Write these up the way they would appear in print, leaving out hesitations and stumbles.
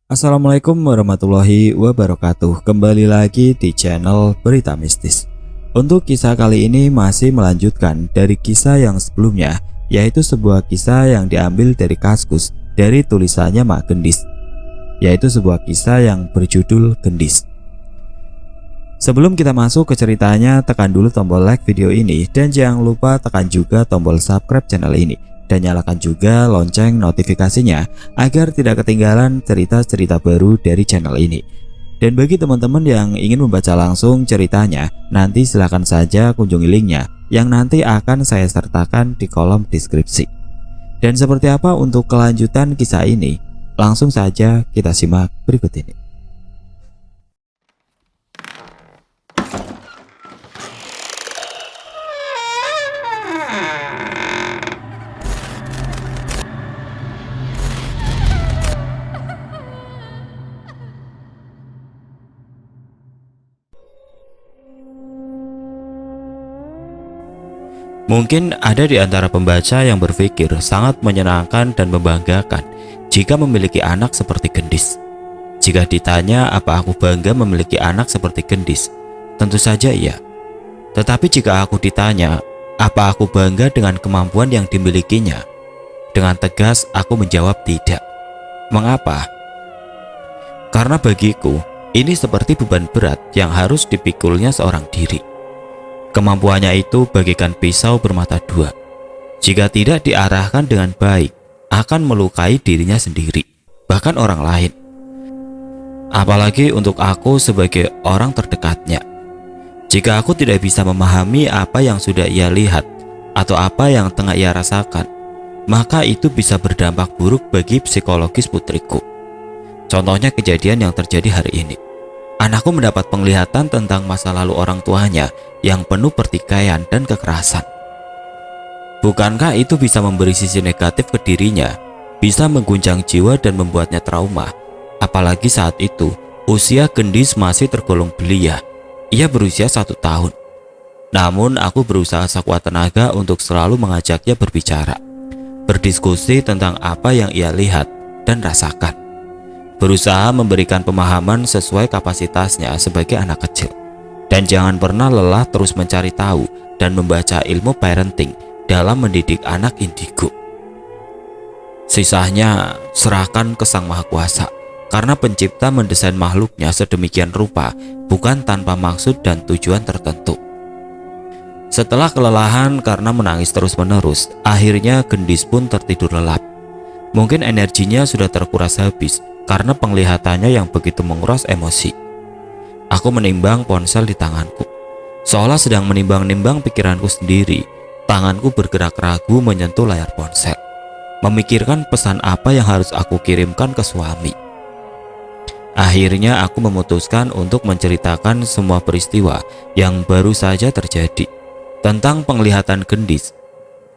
Assalamualaikum warahmatullahi wabarakatuh. Kembali lagi di channel Berita Mistis. Untuk kisah kali ini masih melanjutkan dari kisah yang sebelumnya, yaitu sebuah kisah yang diambil dari Kaskus dari tulisannya Mak Gendis, yaitu sebuah kisah yang berjudul Gendis. Sebelum kita masuk ke ceritanya, tekan dulu tombol like video ini dan jangan lupa tekan juga tombol subscribe channel ini dan nyalakan juga lonceng notifikasinya agar tidak ketinggalan cerita-cerita baru dari channel ini. Dan bagi teman-teman yang ingin membaca langsung ceritanya, nanti silahkan saja kunjungi linknya yang nanti akan saya sertakan di kolom deskripsi. Dan seperti apa untuk kelanjutan kisah ini? Langsung saja kita simak berikut ini. Mungkin ada di antara pembaca yang berpikir sangat menyenangkan dan membanggakan jika memiliki anak seperti Gendis. Jika ditanya apa aku bangga memiliki anak seperti Gendis, tentu saja iya. Tetapi jika aku ditanya apa aku bangga dengan kemampuan yang dimilikinya, dengan tegas aku menjawab tidak. Mengapa? Karena bagiku ini seperti beban berat yang harus dipikulnya seorang diri. Kemampuannya itu bagaikan pisau bermata dua. Jika tidak diarahkan dengan baik, akan melukai dirinya sendiri, bahkan orang lain. Apalagi untuk aku sebagai orang terdekatnya. Jika aku tidak bisa memahami apa yang sudah ia lihat atau apa yang tengah ia rasakan, maka itu bisa berdampak buruk bagi psikologis putriku. Contohnya kejadian yang terjadi hari ini. Anakku mendapat penglihatan tentang masa lalu orang tuanya yang penuh pertikaian dan kekerasan. Bukankah itu bisa memberi sisi negatif ke dirinya, bisa mengguncang jiwa dan membuatnya trauma? Apalagi saat itu, usia Gendis masih tergolong belia. Ia berusia 1 tahun. Namun aku berusaha sekuat tenaga untuk selalu mengajaknya berbicara, berdiskusi tentang apa yang ia lihat dan rasakan. Berusaha memberikan pemahaman sesuai kapasitasnya sebagai anak kecil. Dan jangan pernah lelah terus mencari tahu dan membaca ilmu parenting dalam mendidik anak indigo. Sisanya serahkan ke Sang Maha Kuasa, karena pencipta mendesain makhluknya sedemikian rupa bukan tanpa maksud dan tujuan tertentu. Setelah kelelahan karena menangis terus-menerus, akhirnya Gendis pun tertidur lelap. Mungkin energinya sudah terkuras habis karena penglihatannya yang begitu menguras emosi. Aku menimbang ponsel di tanganku, seolah sedang menimbang-nimbang pikiranku sendiri. Tanganku bergerak ragu menyentuh layar ponsel, memikirkan pesan apa yang harus aku kirimkan ke suami. Akhirnya aku memutuskan untuk menceritakan semua peristiwa yang baru saja terjadi. Tentang penglihatan Gendis,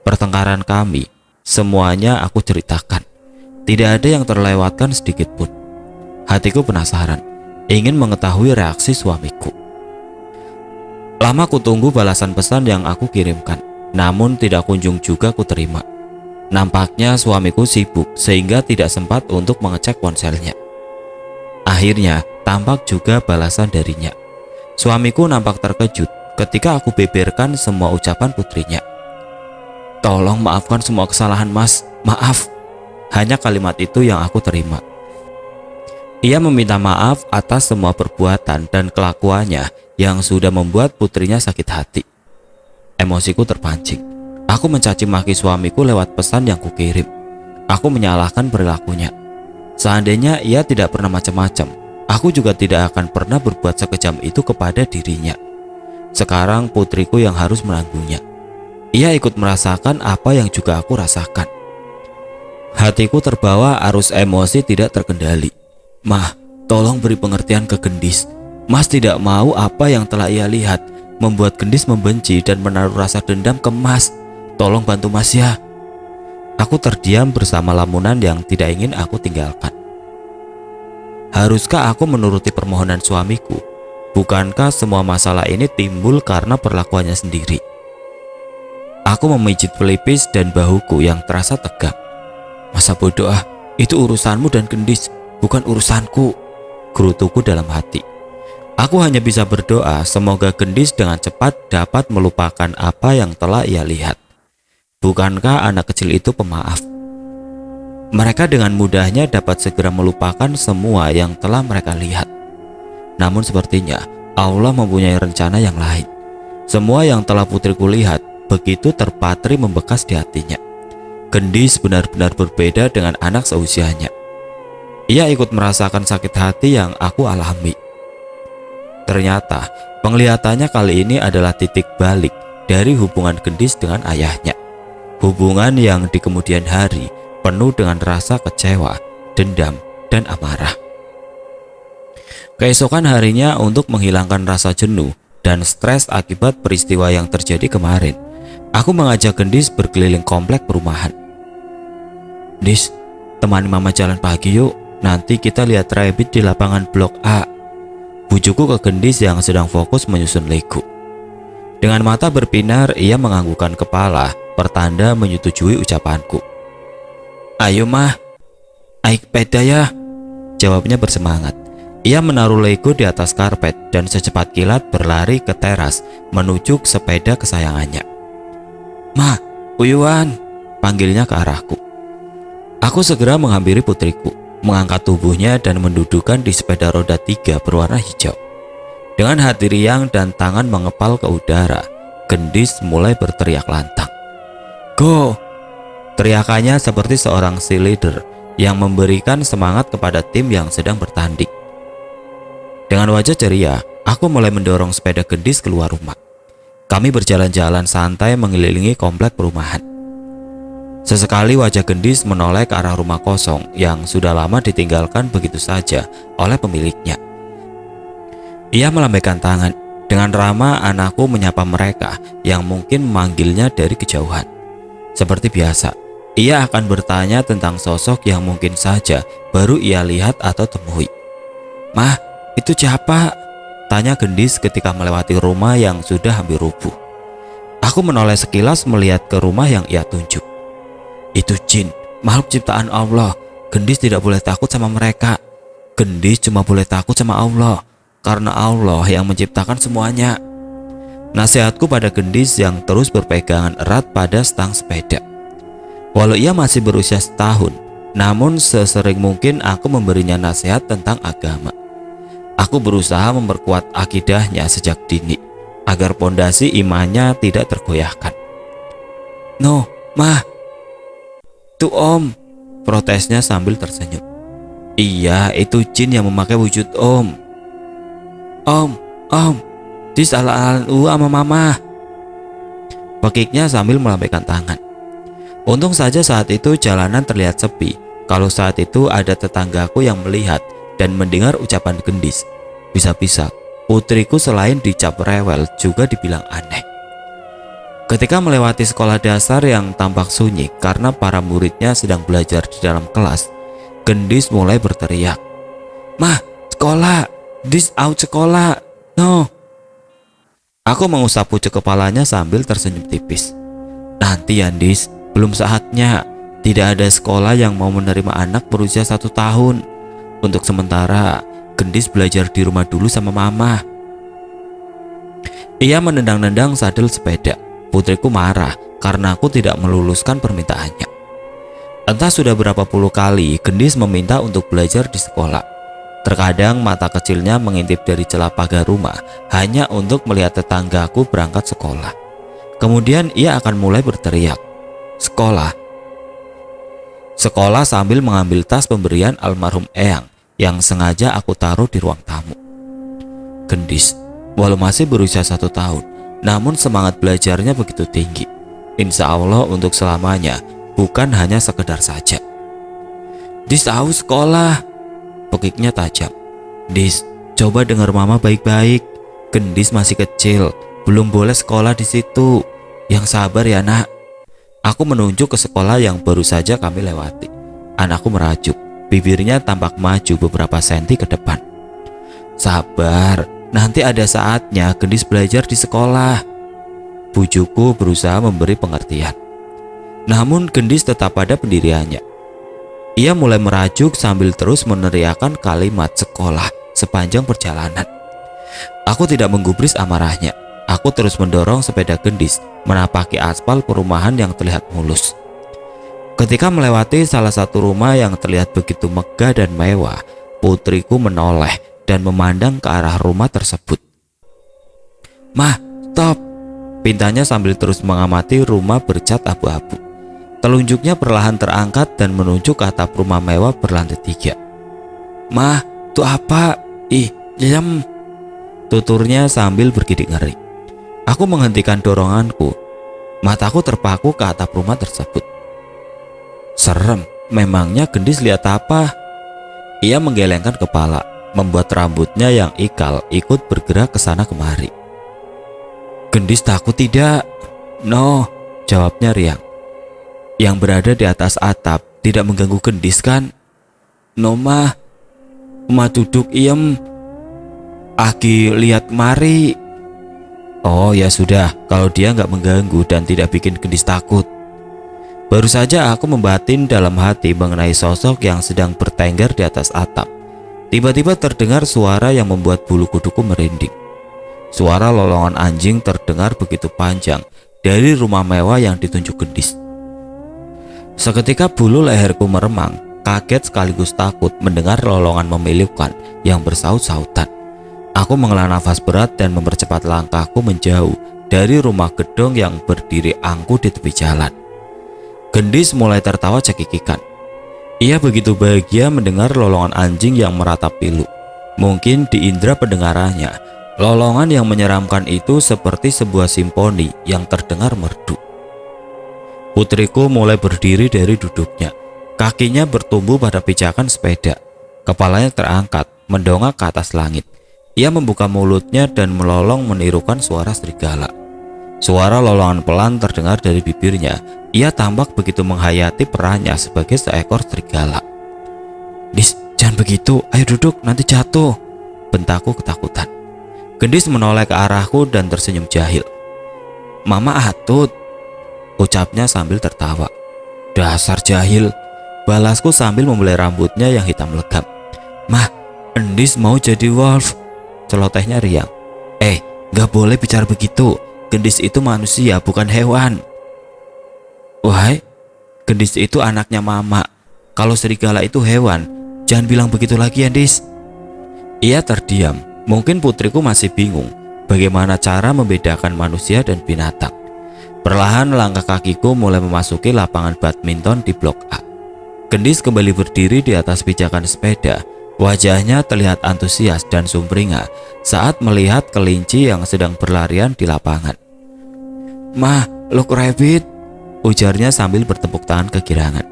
pertengkaran kami, semuanya aku ceritakan. Tidak ada yang terlewatkan sedikit pun. Hatiku penasaran, ingin mengetahui reaksi suamiku. Lama kutunggu balasan pesan yang aku kirimkan, namun tidak kunjung juga kuterima. Nampaknya suamiku sibuk sehingga tidak sempat untuk mengecek ponselnya. Akhirnya tampak juga balasan darinya. Suamiku nampak terkejut ketika aku beberkan semua ucapan putrinya. "Tolong maafkan semua kesalahan mas, maaf." Hanya kalimat itu yang aku terima. Ia meminta maaf atas semua perbuatan dan kelakuannya yang sudah membuat putrinya sakit hati. Emosiku terpancing. Aku mencaci maki suamiku lewat pesan yang kukirim. Aku menyalahkan perilakunya. Seandainya ia tidak pernah macam-macam, aku juga tidak akan pernah berbuat sekejam itu kepada dirinya. Sekarang putriku yang harus menanggungnya. Ia ikut merasakan apa yang juga aku rasakan. Hatiku terbawa arus emosi tidak terkendali. "Mah, tolong beri pengertian ke Gendis. Mas tidak mau apa yang telah ia lihat membuat Gendis membenci dan menaruh rasa dendam ke Mas. Tolong bantu Mas ya." Aku terdiam bersama lamunan yang tidak ingin aku tinggalkan. Haruskah aku menuruti permohonan suamiku? Bukankah semua masalah ini timbul karena perlakuannya sendiri? Aku memijit pelipis dan bahuku yang terasa tegang. "Masa bodoh ah, itu urusanmu dan Gendis. bukan urusanku, gerutuku dalam hati. Aku hanya bisa berdoa semoga Gendis dengan cepat dapat melupakan apa yang telah ia lihat. Bukankah anak kecil itu pemaaf? Mereka dengan mudahnya dapat segera melupakan semua yang telah mereka lihat. Namun sepertinya Allah mempunyai rencana yang lain. Semua yang telah putriku lihat begitu terpatri membekas di hatinya. Gendis benar-benar berbeda dengan anak seusianya. Ia ikut merasakan sakit hati yang aku alami. Ternyata penglihatannya kali ini adalah titik balik dari hubungan Gendis dengan ayahnya. Hubungan yang di kemudian hari penuh dengan rasa kecewa, dendam, dan amarah. Keesokan harinya, untuk menghilangkan rasa jenuh dan stres akibat peristiwa yang terjadi kemarin, aku mengajak Gendis berkeliling komplek perumahan. Dis, temani mama jalan pagi yuk, nanti kita lihat rabbit di lapangan blok A. Bujuku ke Gendis yang sedang fokus menyusun Lego. Dengan mata berbinar, ia menganggukkan kepala, pertanda menyetujui ucapanku. Ayo mah, naik sepeda ya, jawabnya bersemangat. Ia menaruh Lego di atas karpet dan secepat kilat berlari ke teras menuju sepeda kesayangannya. Ma, uyuan, panggilnya ke arahku. Aku segera menghampiri putriku, mengangkat tubuhnya dan mendudukkan di sepeda roda 3 berwarna hijau. Dengan hati riang dan tangan mengepal ke udara, Gendis mulai berteriak lantang. Go! Teriakannya seperti seorang cheerleader yang memberikan semangat kepada tim yang sedang bertanding. Dengan wajah ceria, aku mulai mendorong sepeda Gendis keluar rumah. Kami berjalan-jalan santai mengelilingi komplek perumahan. Sesekali wajah Gendis menoleh ke arah rumah kosong yang sudah lama ditinggalkan begitu saja oleh pemiliknya. Ia melambaikan tangan. Dengan ramah anakku menyapa mereka yang mungkin memanggilnya dari kejauhan. Seperti biasa, ia akan bertanya tentang sosok yang mungkin saja baru ia lihat atau temui. Mah, itu siapa? Tanya Gendis ketika melewati rumah yang sudah hampir rubuh. Aku menoleh sekilas melihat ke rumah yang ia tunjuk. Itu jin, makhluk ciptaan Allah. Gendis tidak boleh takut sama mereka. Gendis cuma boleh takut sama Allah, karena Allah yang menciptakan semuanya. Nasihatku pada Gendis yang terus berpegangan erat pada stang sepeda. Walau ia masih berusia setahun, namun sesering mungkin aku memberinya nasihat tentang agama. Aku berusaha memperkuat akidahnya sejak dini, agar pondasi imannya tidak tergoyahkan. No, mah, tuh om, protesnya sambil tersenyum. Iya, itu jin yang memakai wujud om. Om, disalah sama mama, pekiknya sambil melambaikan tangan. Untung saja saat itu jalanan terlihat sepi. Kalau saat itu ada tetanggaku yang melihat dan mendengar ucapan Gendis, bisa-bisa putriku selain dicap rewel juga dibilang aneh. Ketika melewati sekolah dasar yang tampak sunyi karena para muridnya sedang belajar di dalam kelas, Gendis mulai berteriak, Mah, sekolah, this out sekolah, no. Aku mengusap pucuk kepalanya sambil tersenyum tipis. Nanti Yandis, belum saatnya. Tidak ada sekolah yang mau menerima anak berusia 1 tahun. Untuk sementara, Gendis belajar di rumah dulu sama mama. Ia menendang-nendang sadel sepeda. Putriku marah karena aku tidak meluluskan permintaannya. Entah sudah berapa puluh kali Gendis meminta untuk belajar di sekolah. Terkadang mata kecilnya mengintip dari celah pagar rumah hanya untuk melihat tetanggaku berangkat sekolah. Kemudian ia akan mulai berteriak, Sekolah. Sekolah sambil mengambil tas pemberian almarhum Eyang yang sengaja aku taruh di ruang tamu. Gendis, walau masih berusia 1 tahun, namun semangat belajarnya begitu tinggi. Insya Allah untuk selamanya, bukan hanya sekedar saja. Dis tahu sekolah, pekiknya tajam. Dis, coba dengar mama baik-baik. Gendis masih kecil, belum boleh sekolah di situ. Yang sabar ya nak. Aku menunjuk ke sekolah yang baru saja kami lewati. Anakku merajuk, bibirnya tampak maju beberapa senti ke depan. Sabar, nanti ada saatnya Gendis belajar di sekolah. Bujuku berusaha memberi pengertian. Namun Gendis tetap pada pendiriannya. Ia mulai merajuk sambil terus meneriakkan kalimat sekolah sepanjang perjalanan. Aku tidak menggubris amarahnya. Aku terus mendorong sepeda Gendis menapaki aspal perumahan yang terlihat mulus. Ketika melewati salah satu rumah yang terlihat begitu megah dan mewah, putriku menoleh dan memandang ke arah rumah tersebut. "Mah, stop!" pintanya sambil terus mengamati rumah bercat abu-abu. Telunjuknya perlahan terangkat dan menunjuk ke atap rumah mewah berlantai 3. "Mah, itu apa? Ih, diam!" tuturnya sambil bergidik ngeri. Aku menghentikan doronganku. Mataku terpaku ke atap rumah tersebut. Serem, memangnya Gendis lihat apa? Ia menggelengkan kepala, membuat rambutnya yang ikal ikut bergerak ke sana kemari. "Gendis takut tidak?" "No," jawabnya riang. "Yang berada di atas atap tidak mengganggu Gendis kan?" "No mah, Mah duduk iem. Aki lihat kemari." "Oh ya sudah, kalau dia nggak mengganggu dan tidak bikin Gendis takut." Baru saja aku membatin dalam hati mengenai sosok yang sedang bertengger di atas atap. Tiba-tiba terdengar suara yang membuat bulu kuduku merinding. Suara lolongan anjing terdengar begitu panjang dari rumah mewah yang ditunjuk Gendis. Seketika bulu leherku meremang, kaget sekaligus takut mendengar lolongan memilukan yang bersaut-sautan. Aku menghela nafas berat dan mempercepat langkahku menjauh dari rumah gedung yang berdiri angkuh di tepi jalan. Gendis mulai tertawa cekikikan. Ia begitu bahagia mendengar lolongan anjing yang meratap pilu. Mungkin di indera pendengarannya, lolongan yang menyeramkan itu seperti sebuah simfoni yang terdengar merdu. Putriku mulai berdiri dari duduknya. Kakinya bertumbuh pada pijakan sepeda. Kepalanya terangkat, mendongak ke atas langit. Ia membuka mulutnya dan melolong menirukan suara serigala. Suara lolongan pelan terdengar dari bibirnya. Ia tampak begitu menghayati perannya sebagai seekor serigala. "Dis, jangan begitu, ayo duduk, nanti jatuh," bentakku ketakutan. Gendis menoleh ke arahku dan tersenyum jahil. "Mama atut," ucapnya sambil tertawa. "Dasar jahil," balasku sambil membelai rambutnya yang hitam legam. "Mah, Endis mau jadi wolf," celotehnya riang. Gak boleh bicara begitu. Gendis itu manusia, bukan hewan." "Wahai, Gendis itu anaknya mama. Kalau serigala itu hewan, jangan bilang begitu lagi, Endis." Ia terdiam. Mungkin putriku masih bingung bagaimana cara membedakan manusia dan binatang. Perlahan langkah kakiku mulai memasuki lapangan badminton di blok A. Gendis kembali berdiri di atas pijakan sepeda. Wajahnya terlihat antusias dan sumringah saat melihat kelinci yang sedang berlarian di lapangan. "Mah, look rabbit," ujarnya sambil bertepuk tangan kegirangan.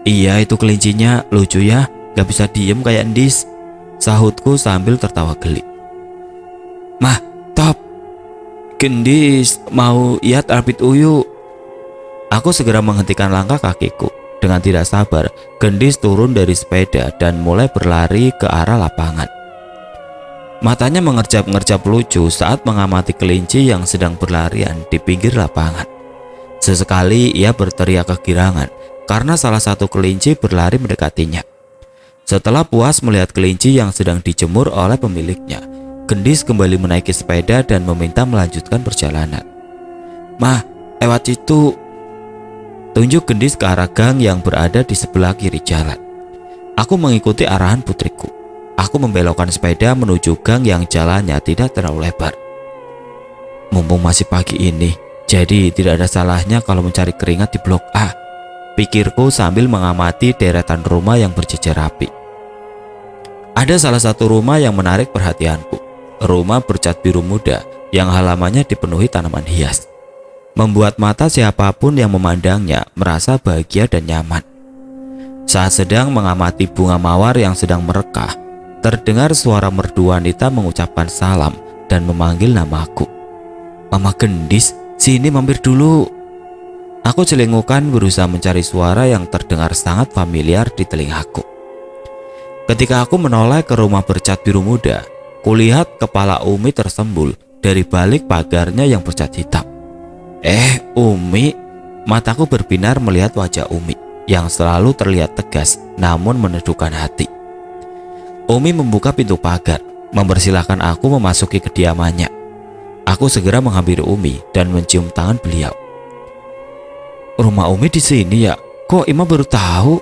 "Iya, itu kelincinya, lucu ya, gak bisa diem kayak Endis," sahutku sambil tertawa geli. "Mah, top, Gendis mau lihat rabbit uyu." Aku segera menghentikan langkah kakiku. Dengan tidak sabar, Gendis turun dari sepeda dan mulai berlari ke arah lapangan. Matanya mengerjap-ngerjap lucu saat mengamati kelinci yang sedang berlarian di pinggir lapangan. Sesekali ia berteriak kegirangan karena salah satu kelinci berlari mendekatinya. Setelah puas melihat kelinci yang sedang dijemur oleh pemiliknya, Gendis kembali menaiki sepeda dan meminta melanjutkan perjalanan. "Mah, lewat situ," tunjuk Gendis ke arah gang yang berada di sebelah kiri jalan. Aku mengikuti arahan putriku. Aku membelokkan sepeda menuju gang yang jalannya tidak terlalu lebar. Mumpung masih pagi ini, jadi tidak ada salahnya kalau mencari keringat di blok A, pikirku sambil mengamati deretan rumah yang berjejer rapi. Ada salah satu rumah yang menarik perhatianku. Rumah bercat biru muda yang halamannya dipenuhi tanaman hias, membuat mata siapapun yang memandangnya merasa bahagia dan nyaman. Saat sedang mengamati bunga mawar yang sedang merekah, terdengar suara merdu wanita mengucapkan salam dan memanggil namaku. "Mama Gendis, sini mampir dulu." Aku celingukan berusaha mencari suara yang terdengar sangat familiar di telingaku. Ketika aku menoleh ke rumah bercat biru muda, kulihat kepala Umi tersembul dari balik pagarnya yang bercat hitam. Umi, mataku berbinar melihat wajah Umi yang selalu terlihat tegas namun menedukkan hati. Umi membuka pintu pagar, mempersilahkan aku memasuki kediamannya. Aku segera menghampiri Umi dan mencium tangan beliau. "Rumah Umi di sini ya? Kok Ima baru tahu?"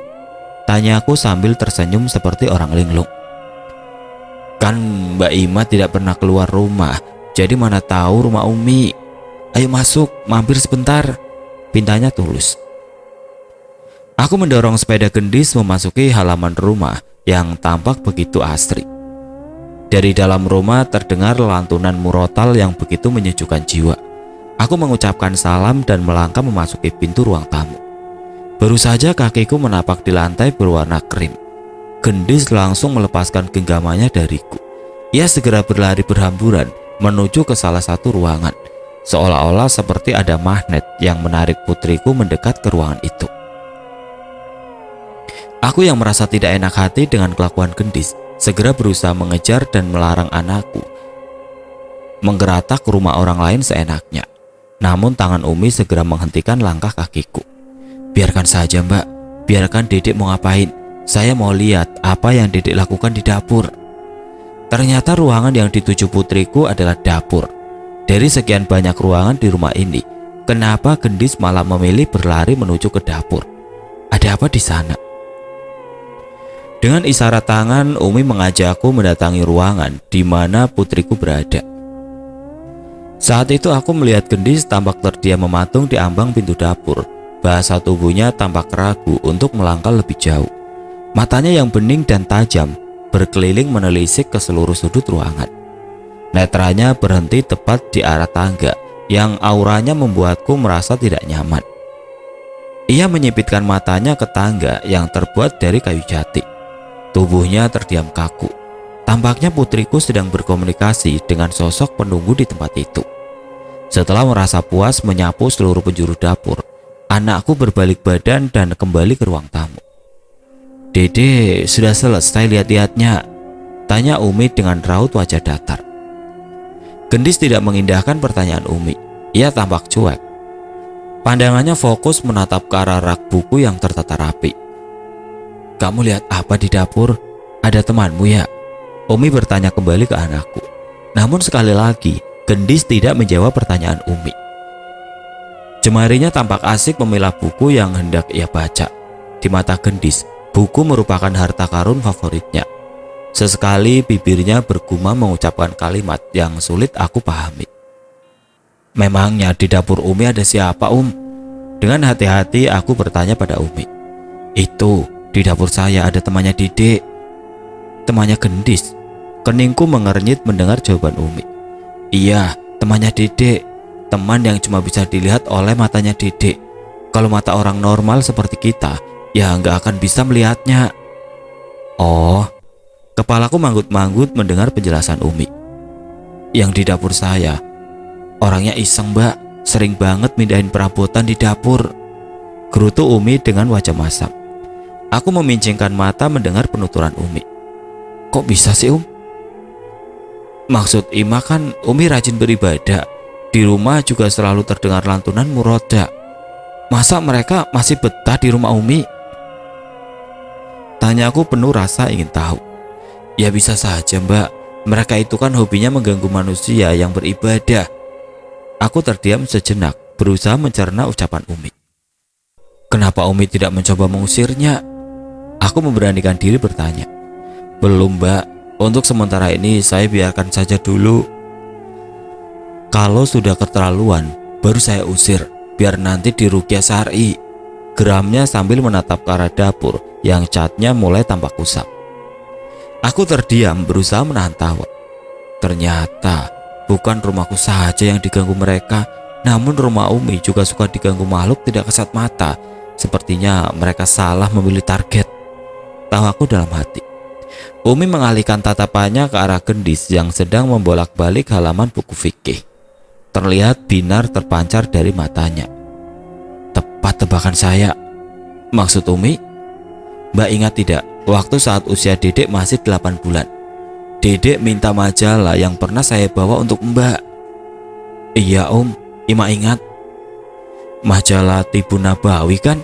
tanya aku sambil tersenyum seperti orang linglung. "Kan Mbak Ima tidak pernah keluar rumah, jadi mana tahu rumah Umi. Ayo masuk, mampir sebentar," pintanya tulus. Aku mendorong sepeda gendis memasuki halaman rumah yang tampak begitu asri. Dari dalam rumah terdengar lantunan murotal yang begitu menyejukkan jiwa. Aku mengucapkan salam dan melangkah memasuki pintu ruang tamu. Baru saja kakiku menapak di lantai berwarna krim, gendis langsung melepaskan genggamannya dariku. Ia segera berlari berhamburan menuju ke salah satu ruangan, seolah-olah seperti ada magnet yang menarik putriku mendekat ke ruangan itu. Aku yang merasa tidak enak hati dengan kelakuan gendis, segera berusaha mengejar dan melarang anakku menggeratak ke rumah orang lain seenaknya. Namun tangan Umi segera menghentikan langkah kakiku. "Biarkan saja Mbak, biarkan Dedek mau ngapain. Saya mau lihat apa yang Dedek lakukan di dapur." Ternyata ruangan yang dituju putriku adalah dapur. Dari sekian banyak ruangan di rumah ini, kenapa gendis malah memilih berlari menuju ke dapur? Ada apa di sana? Dengan isyarat tangan, Umi mengajakku mendatangi ruangan di mana putriku berada. Saat itu aku melihat gendis tampak terdiam mematung di ambang pintu dapur. Bahasa tubuhnya tampak ragu untuk melangkah lebih jauh. Matanya yang bening dan tajam berkeliling menelisik ke seluruh sudut ruangan. Netranya berhenti tepat di arah tangga yang auranya membuatku merasa tidak nyaman. Ia menyipitkan matanya ke tangga yang terbuat dari kayu jati. Tubuhnya terdiam kaku. Tampaknya putriku sedang berkomunikasi dengan sosok penunggu di tempat itu. Setelah merasa puas menyapu seluruh penjuru dapur, anakku berbalik badan dan kembali ke ruang tamu. "Dede, sudah selesai lihat-lihatnya?" tanya Umi dengan raut wajah datar. Gendis tidak mengindahkan pertanyaan Umi. Ia tampak cuek. Pandangannya fokus menatap ke arah rak buku yang tertata rapi. "Kamu lihat apa di dapur? Ada temanmu ya?" Umi bertanya kembali ke anakku. Namun sekali lagi, Gendis tidak menjawab pertanyaan Umi. Jemarinya tampak asik memilah buku yang hendak ia baca. Di mata Gendis, buku merupakan harta karun favoritnya. Sesekali bibirnya bergumam mengucapkan kalimat yang sulit aku pahami. "Memangnya di dapur Umi ada siapa, Dengan hati-hati aku bertanya pada Umi. "Itu, di dapur saya ada temannya Dedek." "Temannya Gendis?" Keningku mengernyit mendengar jawaban Umi. "Iya, temannya Dedek. Teman yang cuma bisa dilihat oleh matanya Dedek. Kalau mata orang normal seperti kita, ya nggak akan bisa melihatnya." "Oh." Kepalaku manggut-manggut mendengar penjelasan Umi. "Yang di dapur saya, orangnya iseng Mbak, sering banget mindahin perabotan di dapur," gerutu Umi dengan wajah masam. Aku memincingkan mata mendengar penuturan Umi. "Kok bisa sih Maksud Ima kan Umi rajin beribadah. Di rumah juga selalu terdengar lantunan muroda. Masa mereka masih betah di rumah Umi?" Tanyaku penuh rasa ingin tahu. "Ya bisa saja Mbak, mereka itu kan hobinya mengganggu manusia yang beribadah." Aku terdiam sejenak, berusaha mencerna ucapan Umi. "Kenapa Umi tidak mencoba mengusirnya?" Aku memberanikan diri bertanya. "Belum Mbak, untuk sementara ini saya biarkan saja dulu. Kalau sudah keterlaluan, baru saya usir, biar nanti diruqyah syar'i," geramnya sambil menatap ke arah dapur yang catnya mulai tampak kusam. Aku terdiam berusaha menahan tawa. Ternyata bukan rumahku saja yang diganggu mereka, namun rumah Umi juga suka diganggu makhluk tidak kasat mata. Sepertinya mereka salah memilih target, tawaku dalam hati. Umi mengalihkan tatapannya ke arah Gendis yang sedang membolak-balik halaman buku fikih. Terlihat binar terpancar dari matanya. "Tepat tebakan saya." "Maksud Umi?" "Mbak ingat tidak, waktu saat usia Dedek masih 8 bulan, Dedek minta majalah yang pernah saya bawa untuk Mbak." "Iya Ima ingat." "Majalah Tibu Nabawi kan?"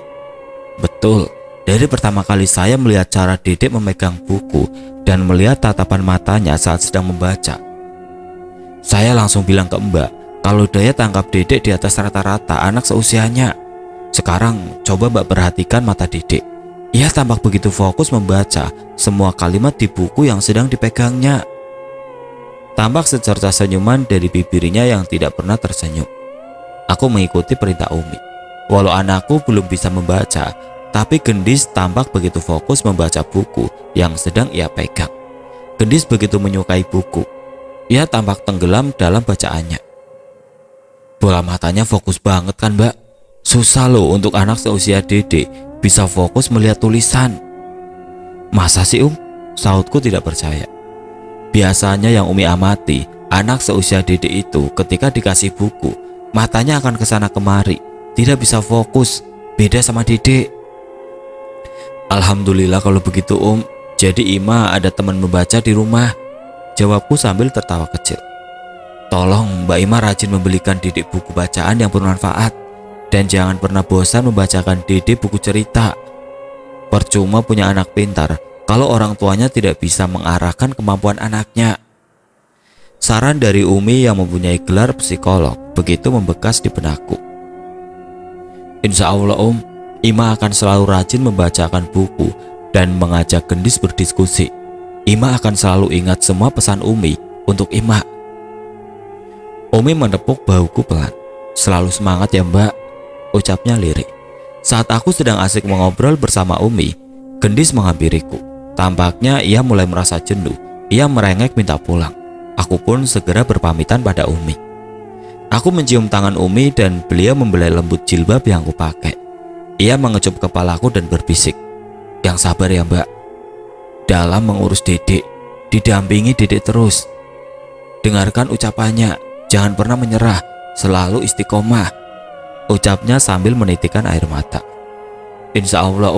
Betul, dari pertama kali saya melihat cara Dedek memegang buku dan melihat tatapan matanya saat sedang membaca, saya langsung bilang ke Mbak kalau daya tangkap Dedek di atas rata-rata anak seusianya. Sekarang coba Mbak perhatikan mata Dedek. Ia tampak begitu fokus membaca semua kalimat di buku yang sedang dipegangnya. Tampak secerca senyuman dari bibirnya yang tidak pernah tersenyum. Aku mengikuti perintah Umi. Walau anakku belum bisa membaca, tapi Gendis tampak begitu fokus membaca buku yang sedang ia pegang. Gendis begitu menyukai buku. Ia tampak tenggelam dalam bacaannya. Bola matanya fokus banget kan Mbak? Susah loh untuk anak seusia Dedek bisa fokus melihat tulisan. Masa sih Sautku tidak percaya. Biasanya yang Umi amati, anak seusia Dedek itu ketika dikasih buku, matanya akan kesana kemari, tidak bisa fokus, beda sama Dedek. Alhamdulillah kalau begitu jadi Ima ada teman membaca di rumah, jawabku sambil tertawa kecil. Tolong Mbak Ima rajin membelikan Dedek buku bacaan yang bermanfaat, dan jangan pernah bosan membacakan Dedek buku cerita. Percuma punya anak pintar kalau orang tuanya tidak bisa mengarahkan kemampuan anaknya. Saran dari Umi yang mempunyai gelar psikolog begitu membekas di benakku. Insya Allah Ima akan selalu rajin membacakan buku dan mengajak Gendis berdiskusi. Ima akan selalu ingat semua pesan Umi untuk Ima. Umi menepuk bahuku pelan. Selalu semangat ya Mbak, ucapnya lirik. Saat aku sedang asik mengobrol bersama Umi, Gendis menghampiriku. Tampaknya ia mulai merasa jenuh. Ia merengek minta pulang. Aku pun segera berpamitan pada Umi. Aku mencium tangan Umi dan beliau membelai lembut jilbab yang kupakai. Ia mengecup kepalaku dan berbisik, "Yang sabar ya Mbak. Dalam mengurus Dedek, didampingi Dedek terus. Dengarkan ucapannya, jangan pernah menyerah, selalu istiqomah," ucapnya sambil menitikkan air mata. Insya Allah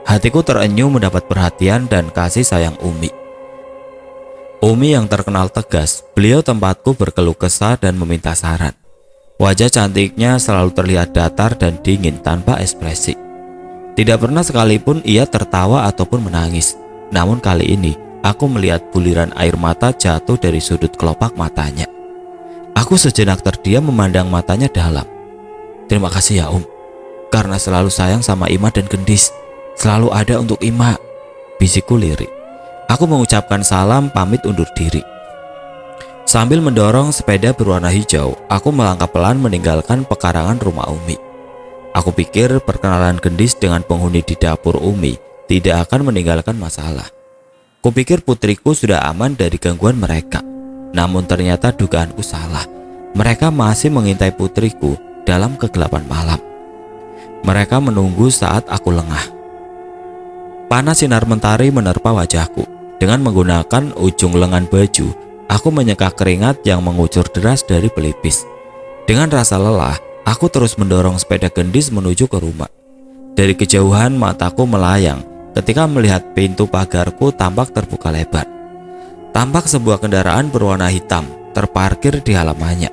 hatiku terenyuh mendapat perhatian dan kasih sayang Umi. Umi yang terkenal tegas, beliau tempatku berkeluh kesah dan meminta saran. Wajah cantiknya selalu terlihat datar dan dingin tanpa ekspresi. Tidak pernah sekalipun ia tertawa ataupun menangis. Namun kali ini aku melihat buliran air mata jatuh dari sudut kelopak matanya. Aku sejenak terdiam memandang matanya dalam. "Terima kasih ya karena selalu sayang sama Ima dan Gendis. Selalu ada untuk Ima," bisikku lirik. Aku mengucapkan salam pamit undur diri. Sambil mendorong sepeda berwarna hijau, aku melangkah pelan meninggalkan pekarangan rumah Umi. Aku pikir perkenalan Gendis dengan penghuni di dapur Umi tidak akan meninggalkan masalah. Kupikir putriku sudah aman dari gangguan mereka. Namun ternyata dugaanku salah. Mereka masih mengintai putriku dalam kegelapan malam. Mereka menunggu saat aku lengah. Panas sinar mentari menerpa wajahku. Dengan menggunakan ujung lengan baju, aku menyeka keringat yang mengucur deras dari pelipis. Dengan rasa lelah, aku terus mendorong sepeda Gendis menuju ke rumah. Dari kejauhan mataku melayang ketika melihat pintu pagarku tampak terbuka lebar. Tampak sebuah kendaraan berwarna hitam terparkir di halamannya.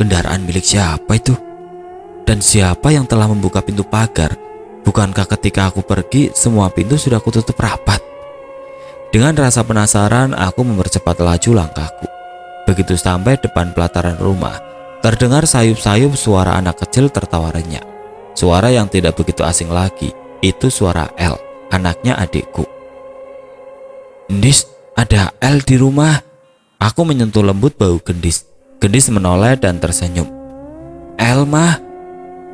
Kendaraan milik siapa itu? Dan siapa yang telah membuka pintu pagar? Bukankah ketika aku pergi semua pintu sudah kututup rapat? Dengan rasa penasaran aku mempercepat laju langkahku. Begitu sampai depan pelataran rumah, terdengar sayup-sayup suara anak kecil tertawa renyah. Suara yang tidak begitu asing lagi, itu suara El, anaknya adikku. "Gendis, ada El di rumah." Aku menyentuh lembut bau Gendis. Gendis menoleh dan tersenyum. "El mah?"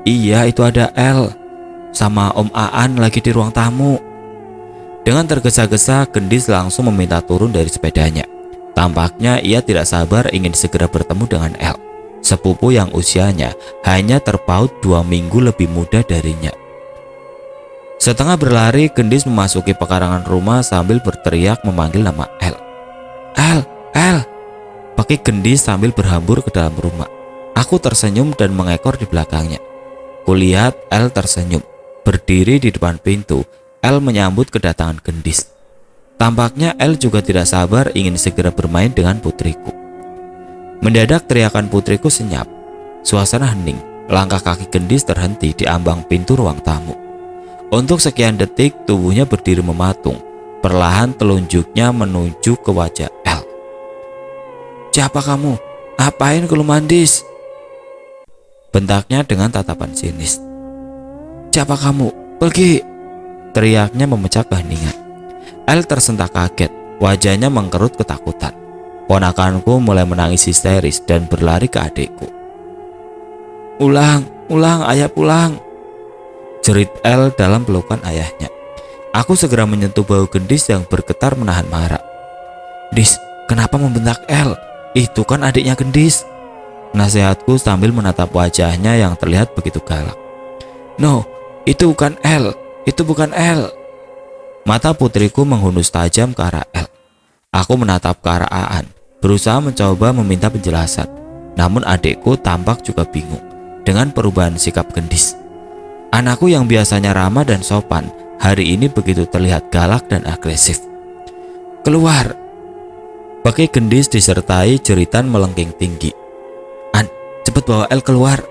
"Iya, itu ada El. Sama Om Aan lagi di ruang tamu." Dengan tergesa-gesa, Gendis langsung meminta turun dari sepedanya. Tampaknya ia tidak sabar ingin segera bertemu dengan El, sepupu yang usianya hanya terpaut 2 minggu lebih muda darinya. Setengah berlari, Gendis memasuki pekarangan rumah sambil berteriak memanggil nama El. "El, El!" Pakai Gendis sambil berhambur ke dalam rumah. Aku tersenyum dan mengekor di belakangnya. Kulihat El tersenyum, berdiri di depan pintu. El menyambut kedatangan Gendis. Tampaknya El juga tidak sabar ingin segera bermain dengan putriku. Mendadak teriakan putriku senyap. Suasana hening. Langkah kaki gendis terhenti di ambang pintu ruang tamu. Untuk sekian detik tubuhnya berdiri mematung. Perlahan telunjuknya menuju ke wajah El. "Siapa kamu? Apain ke Lumandis?" bentaknya dengan tatapan sinis. "Siapa kamu? Pergi!" teriaknya memecah keheningan. El tersentak kaget, wajahnya mengkerut ketakutan. Ponakanku mulai menangis histeris dan berlari ke adikku. Ulang, ayah pulang!" jerit El dalam pelukan ayahnya. Aku segera menyentuh bau gendis yang bergetar menahan marah. "Dis, kenapa membentak El? Itu kan adiknya gendis," nasihatku sambil menatap wajahnya yang terlihat begitu galak. "No, itu bukan El, itu bukan El." Mata putriku menghunus tajam ke arah El. Aku menatap ke arah Aan, berusaha mencoba meminta penjelasan. Namun adikku tampak juga bingung dengan perubahan sikap gendis. Anakku yang biasanya ramah dan sopan, hari ini begitu terlihat galak dan agresif. "Keluar!" pakai gendis disertai jeritan melengking tinggi. "An, cepat bawa El keluar!"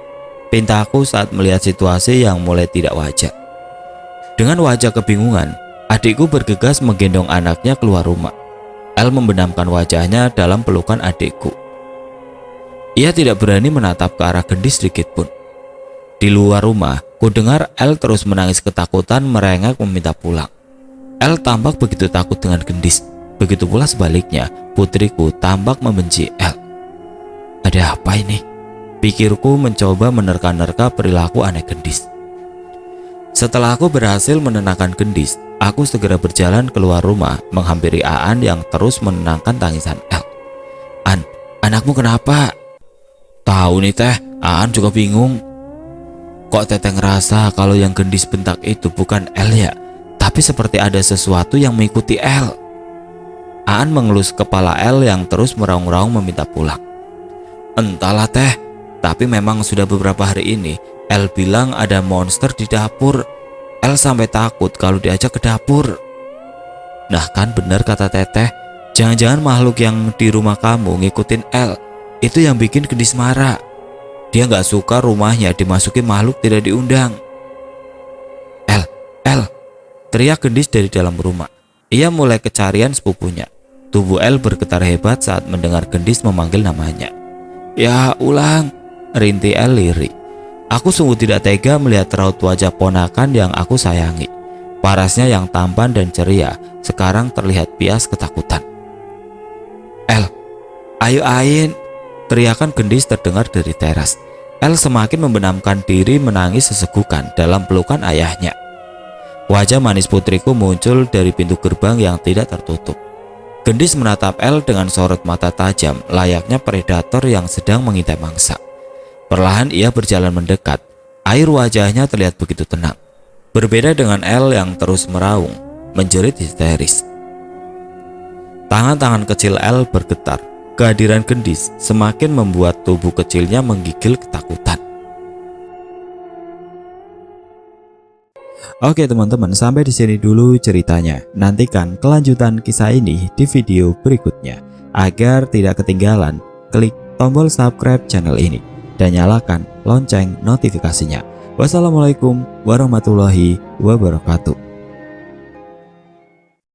pintaku saat melihat situasi yang mulai tidak wajar. Dengan wajah kebingungan, adikku bergegas menggendong anaknya keluar rumah. El membenamkan wajahnya dalam pelukan adikku. Ia tidak berani menatap ke arah gendis sedikit pun. Di luar rumah, ku dengar El terus menangis ketakutan merengek meminta pulang. El tampak begitu takut dengan gendis. Begitu pula sebaliknya, putriku tampak membenci El. Ada apa ini? Pikirku mencoba menerka-nerka perilaku aneh gendis. Setelah aku berhasil menenangkan gendis, aku segera berjalan keluar rumah menghampiri Aan yang terus menenangkan tangisan El. "An, anakmu kenapa?" "Tahu nih teh, Aan juga bingung. Kok teteh ngerasa kalau yang gendis bentak itu bukan El ya? Tapi seperti ada sesuatu yang mengikuti El." Aan mengelus kepala El yang terus meraung-raung meminta pulang. "Entahlah teh, tapi memang sudah beberapa hari ini El bilang ada monster di dapur. El sampai takut kalau diajak ke dapur." "Nah kan benar kata teteh, jangan-jangan makhluk yang di rumah kamu ngikutin El. Itu yang bikin gendis marah. Dia nggak suka rumahnya dimasuki makhluk tidak diundang." El, teriak gendis dari dalam rumah. Ia mulai kecarian sepupunya. Tubuh El bergetar hebat saat mendengar gendis memanggil namanya. "Ya ulang," rintih El lirih. Aku sungguh tidak tega melihat raut wajah ponakan yang aku sayangi. Parasnya yang tampan dan ceria sekarang terlihat pias ketakutan. "El, ayo Ain!" teriakan gendis terdengar dari teras. El semakin membenamkan diri menangis sesegukan dalam pelukan ayahnya. Wajah manis putriku muncul dari pintu gerbang yang tidak tertutup. Gendis menatap El dengan sorot mata tajam layaknya predator yang sedang mengintai mangsa. Perlahan ia berjalan mendekat. Air wajahnya terlihat begitu tenang. Berbeda dengan El yang terus meraung, menjerit histeris. Tangan-tangan kecil El bergetar. Kehadiran gendis semakin membuat tubuh kecilnya menggigil ketakutan. Oke teman-teman, sampai di sini dulu ceritanya. Nantikan kelanjutan kisah ini di video berikutnya. Agar tidak ketinggalan, klik tombol subscribe channel ini dan nyalakan lonceng notifikasinya. Wassalamualaikum warahmatullahi wabarakatuh.